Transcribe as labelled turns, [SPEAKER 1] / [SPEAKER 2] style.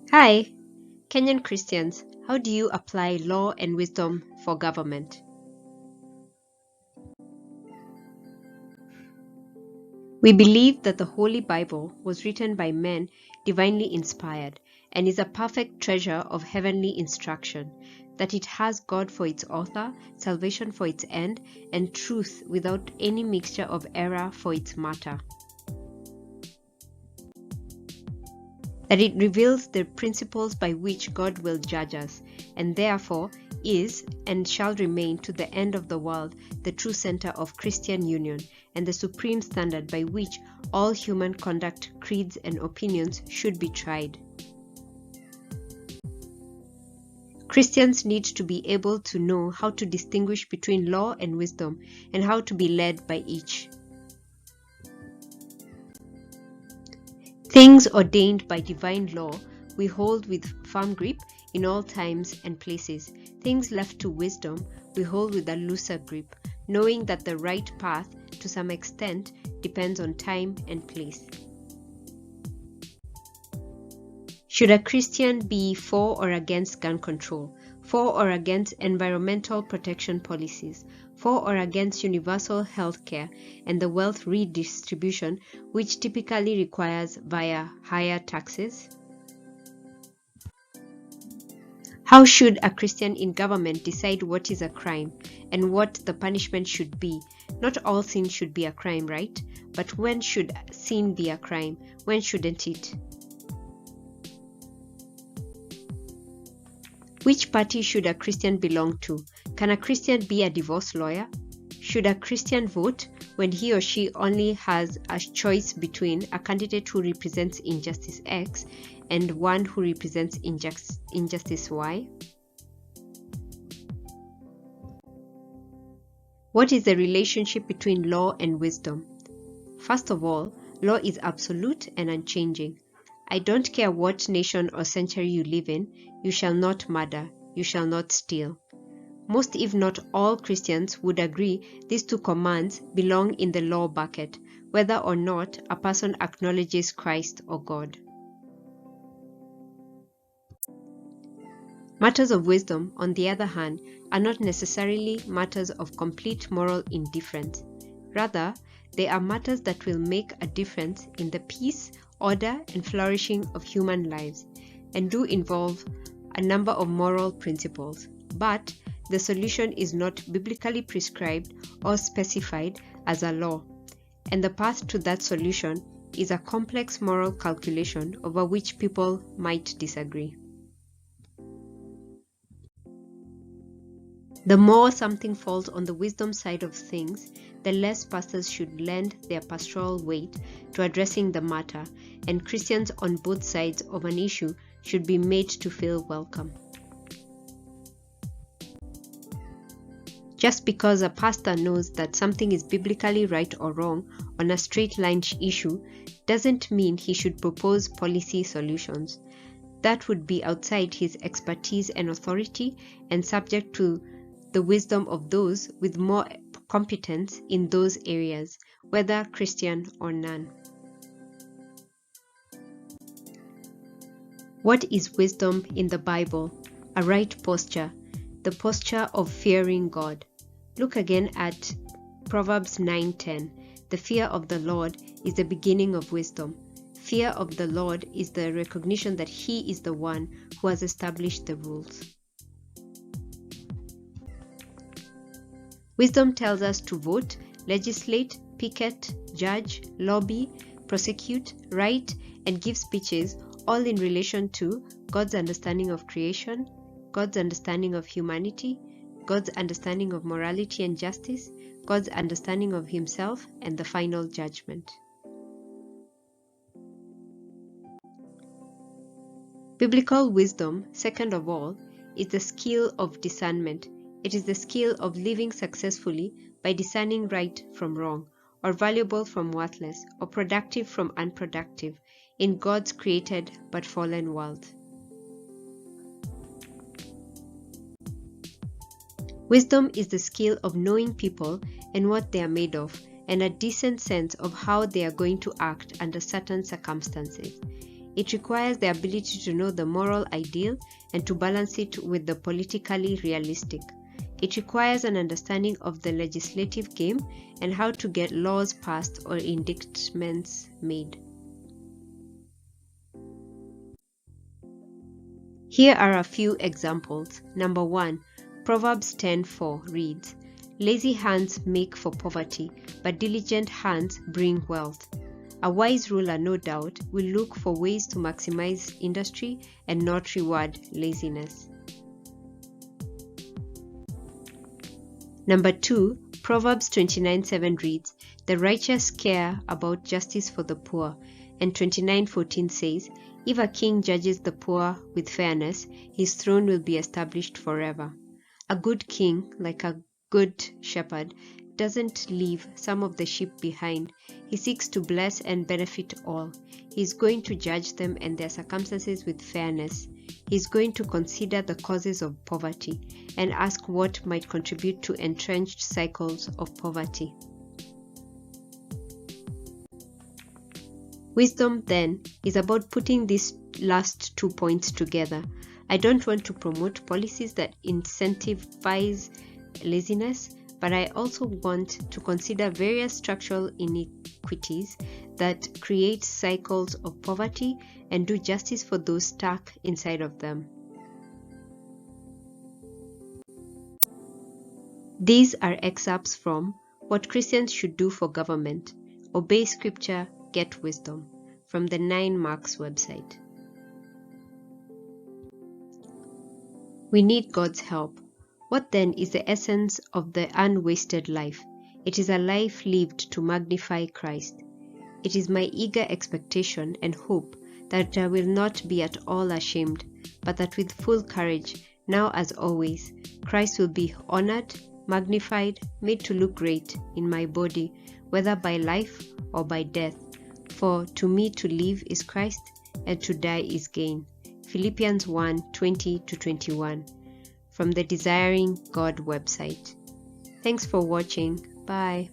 [SPEAKER 1] Hi, Kenyan Christians. How do you apply law and wisdom for government? We believe that the Holy Bible was written by men divinely inspired and is a perfect treasure of heavenly instruction, that it has God for its author, salvation for its end, and truth without any mixture of error for its matter. That it reveals the principles by which God will judge us, and therefore is and shall remain to the end of the world the true center of Christian union and the supreme standard by which all human conduct, creeds, and opinions should be tried. Christians need to be able to know how to distinguish between law and wisdom and how to be led by each. Things ordained by divine law we hold with firm grip in all times and places. Things left to wisdom we hold with a looser grip, knowing that the right path, to some extent, depends on time and place. Should a Christian be for or against gun control, for or against environmental protection policies, for or against universal health care and the wealth redistribution which typically requires via higher taxes? How should a Christian in government decide what is a crime and what the punishment should be? Not all sin should be a crime, right? But when should sin be a crime? When shouldn't it? Which party should a Christian belong to? Can a Christian be a divorce lawyer? Should a Christian vote when he or she only has a choice between a candidate who represents injustice X and one who represents injustice Y? What is the relationship between law and wisdom? First of all, law is absolute and unchanging. I don't care what nation or century you live in, you shall not murder, you shall not steal. Most, if not all, Christians would agree these two commands belong in the law bucket, whether or not a person acknowledges Christ or God. Matters of wisdom, on the other hand, are not necessarily matters of complete moral indifference. Rather, they are matters that will make a difference in the peace, order, and flourishing of human lives, and do involve a number of moral principles. But the solution is not biblically prescribed or specified as a law, and the path to that solution is a complex moral calculation over which people might disagree. The more something falls on the wisdom side of things, the less pastors should lend their pastoral weight to addressing the matter, and Christians on both sides of an issue should be made to feel welcome. Just because a pastor knows that something is biblically right or wrong on a straight-line issue doesn't mean he should propose policy solutions. That would be outside his expertise and authority and subject to the wisdom of those with more competence in those areas, whether Christian or none. What is wisdom in the Bible? A right posture, the posture of fearing God. Look again at Proverbs 9:10. The fear of the Lord is the beginning of wisdom. Fear of the Lord is the recognition that He is the one who has established the rules. Wisdom tells us to vote, legislate, picket, judge, lobby, prosecute, write, and give speeches, all in relation to God's understanding of creation, God's understanding of humanity, God's understanding of morality and justice, God's understanding of Himself, and the final judgment. Biblical wisdom, second of all, is the skill of discernment. It is the skill of living successfully by discerning right from wrong, or valuable from worthless, or productive from unproductive, in God's created but fallen world. Wisdom is the skill of knowing people and what they are made of, and a decent sense of how they are going to act under certain circumstances. It requires the ability to know the moral ideal and to balance it with the politically realistic. It requires an understanding of the legislative game and how to get laws passed or indictments made. Here are a few examples. Number 1, Proverbs 10:4 reads, "Lazy hands make for poverty, but diligent hands bring wealth." A wise ruler, no doubt, will look for ways to maximize industry and not reward laziness. Number 2, Proverbs 29:7 reads, "The righteous care about justice for the poor." And 29:14 says, "If a king judges the poor with fairness, his throne will be established forever." A good king, like a good shepherd, doesn't leave some of the sheep behind. He seeks to bless and benefit all. He is going to judge them and their circumstances with fairness. He is going to consider the causes of poverty and ask what might contribute to entrenched cycles of poverty. Wisdom, then, is about putting these last 2 points together. I don't want to promote policies that incentivize laziness, but I also want to consider various structural inequities that create cycles of poverty and do justice for those stuck inside of them. These are excerpts from What Christians Should Do for Government, Obey Scripture, Get Wisdom, from the 9 Marks website. We need God's help. What then is the essence of the unwasted life? It is a life lived to magnify Christ. It is my eager expectation and hope that I will not be at all ashamed, but that with full courage, now as always, Christ will be honored, magnified, made to look great in my body, whether by life or by death. For to me to live is Christ, and to die is gain. Philippians 1:20-21, from the Desiring God website. Thanks for watching. Bye.